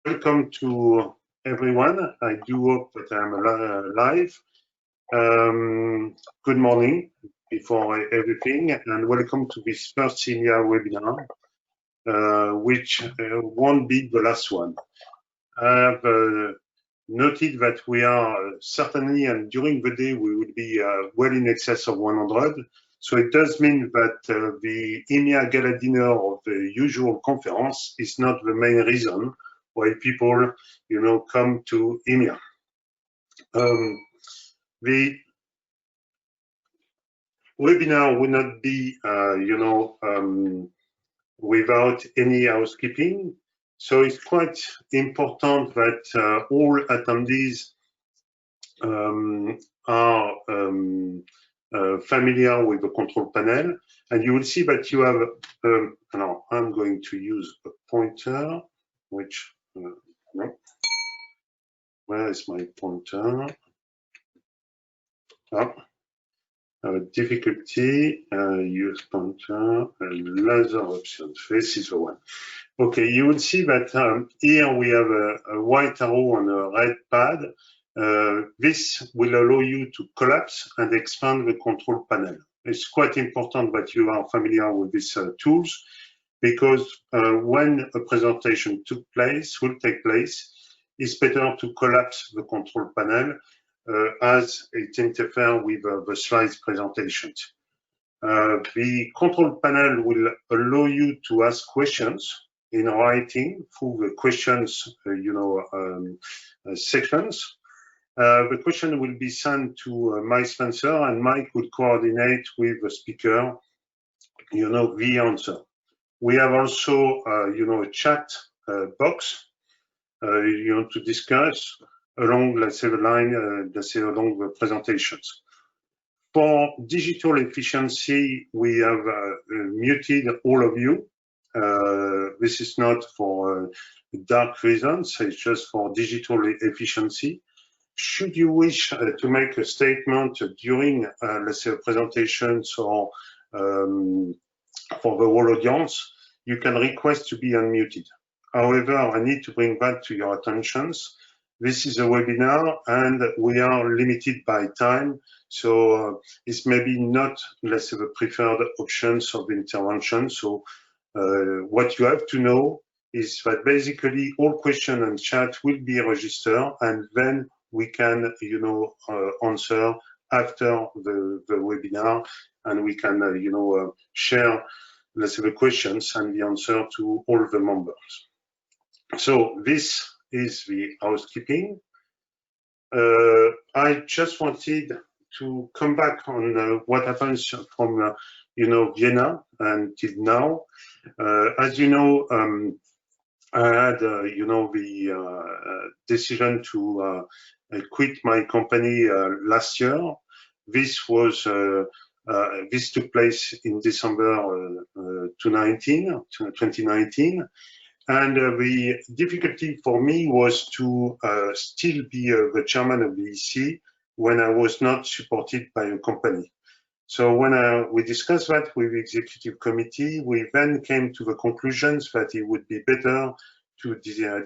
Welcome to everyone. I do hope that I'm live. Good morning before everything, and welcome to this first EMEA webinar, which won't be the last one. I have noted that we are certainly, and during the day, we will be well in excess of 100. So it does mean that the EMEA Gala Dinner of the usual conference is not the main reason why people, come to EMEA. The webinar will not be, without any housekeeping. So it's quite important that all attendees are familiar with the control panel, and you will see that you have. Now I'm going to use a pointer, which no. Where is my pointer? Difficulty, use pointer, laser option. This is the one. Okay, you will see that here we have a white arrow on a red pad. This will allow you to collapse and expand the control panel. It's quite important that you are familiar with these tools, because when a presentation will take place, it's better to collapse the control panel as it interferes with the slides presentations. The control panel will allow you to ask questions in writing through the questions, sections. The question will be sent to Mike Spencer, and Mike will coordinate with the speaker, the answer. We have also, a chat box, to discuss along, let's say, the line, along the presentations. For digital efficiency, we have muted all of you. This is not for dark reasons, it's just for digital efficiency. Should you wish to make a statement during, let's say, presentations or for the whole audience, you can request to be unmuted. However, I need to bring back to your attentions, this is a webinar and we are limited by time. So it's maybe not, let's say, the preferred options of intervention. So what you have to know is that basically all question and chat will be registered, and then we can, answer after the webinar, and we can, share, let's say, the questions and the answer to all the members. So this is the housekeeping. I just wanted to come back on what happens from, Vienna until now. As you know, I had, the decision to quit my company last year. This was this took place in December 2019. And the difficulty for me was to still be the chairman of the EC when I was not supported by a company. So when we discussed that with the executive committee, we then came to the conclusions that it would be better to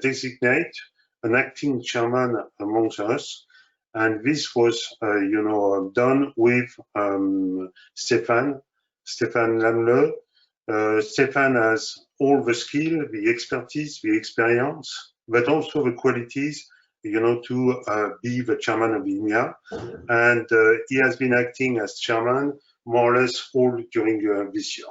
designate an acting chairman amongst us. And this was, done with Stéphane Lamle. Stéphane has all the skill, the expertise, the experience, but also the qualities, to be the chairman of EMEA. And he has been acting as chairman more or less all during this year.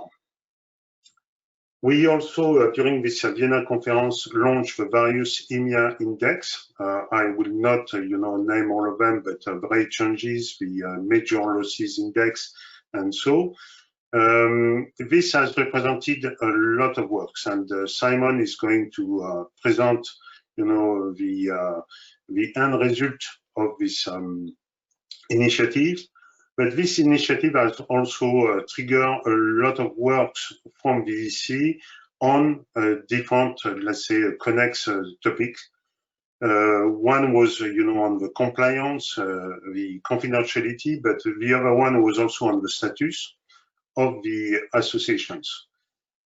We also, during this Vienna conference, launched the various EMEA index. I will not, name all of them, but rate changes, the major losses index, and so. This has represented a lot of works, and Simon is going to present, the end result of this initiative. But this initiative has also triggered a lot of works from the EC on different, let's say, connects topics. One was, on the compliance, the confidentiality, but the other one was also on the status of the associations.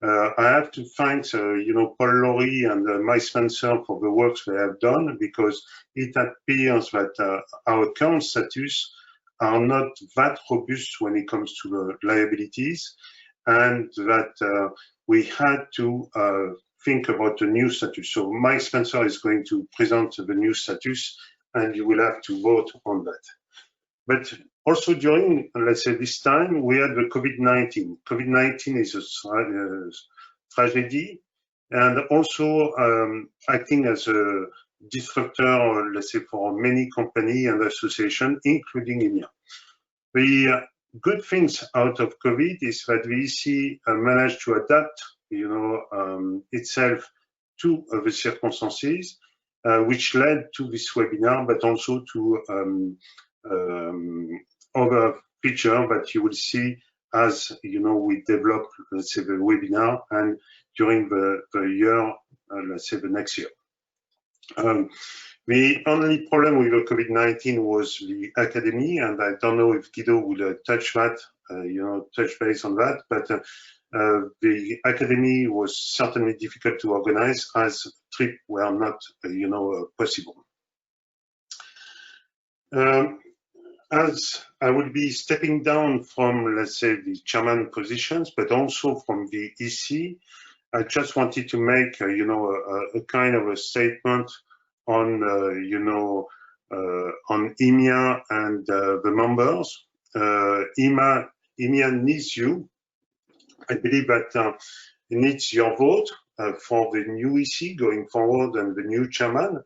I have to thank, Paul Lawrie and Mike Spencer for the work they have done, because it appears that our current status are not that robust when it comes to the liabilities, and that we had to think about the new status. So Mike Spencer is going to present the new status, and you will have to vote on that. But also during, let's say, this time, we had the COVID-19. COVID-19 is a tragedy, and also acting as a disruptor, let's say, for many companies and associations, including EMEA. The good things out of COVID is that the EC managed to adapt, itself to the circumstances, which led to this webinar, but also to other features that you will see as we develop, let's say, the webinar and during the year, let's say the next year. The only problem with the COVID-19 was the academy, and I don't know if Guido will touch that, touch base on that, but the academy was certainly difficult to organize as trips were not, possible. As I will be stepping down from, let's say, the chairman positions, but also from the EC, I just wanted to make, a kind of a statement on, on EMEA and the members. EMEA needs you. I believe that it needs your vote for the new EC going forward and the new chairman.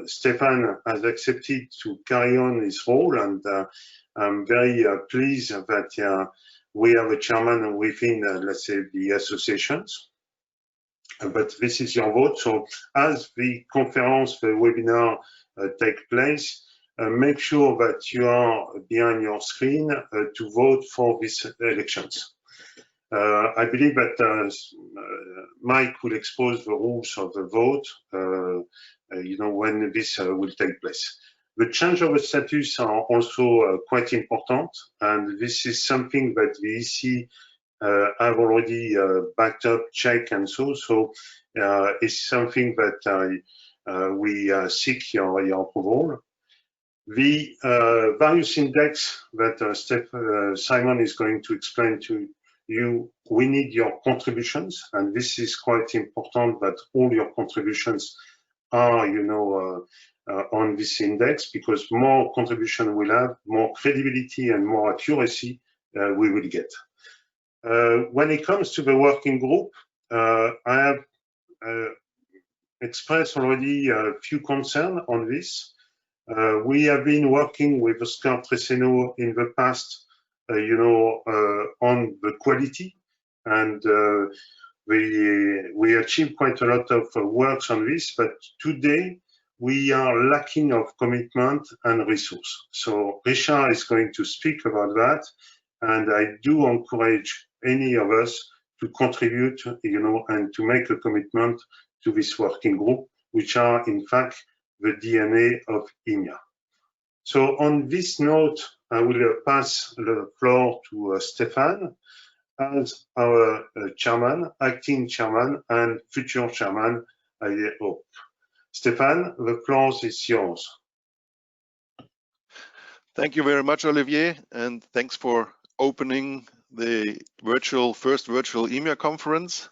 Stefan has accepted to carry on his role, and I'm very pleased that we have a chairman within, let's say, the associations. But this is your vote. So as the conference, the webinar take place, make sure that you are behind your screen to vote for these elections. I believe that Mike will expose the rules of the vote, when this will take place. The change of the status are also quite important, and this is something that the EC have already backed up, checked, and so it's something that we seek your approval. The various index that Simon is going to explain to you, we need your contributions, and this is quite important that all your contributions are, on this index, because more contribution we'll have, more credibility and more accuracy we will get. When it comes to the working group, I have expressed already a few concerns on this. We have been working with Oscar Treseno in the past, on the quality, and we achieved quite a lot of works on this, but today we are lacking of commitment and resource. So Richard is going to speak about that, and I do encourage any of us to contribute, and to make a commitment to this working group, which are in fact the DNA of EMEA. So on this note, I will pass the floor to Stefan as our chairman, acting chairman, and future chairman, I hope. Stefan, the floor is yours. Thank you very much, Olivier, and thanks for opening the first virtual EMEA conference,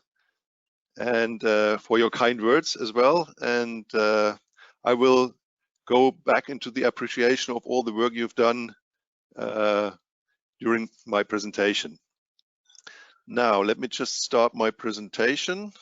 and for your kind words as well. And I will go back into the appreciation of all the work you've done during my presentation. Now, let me just start my presentation.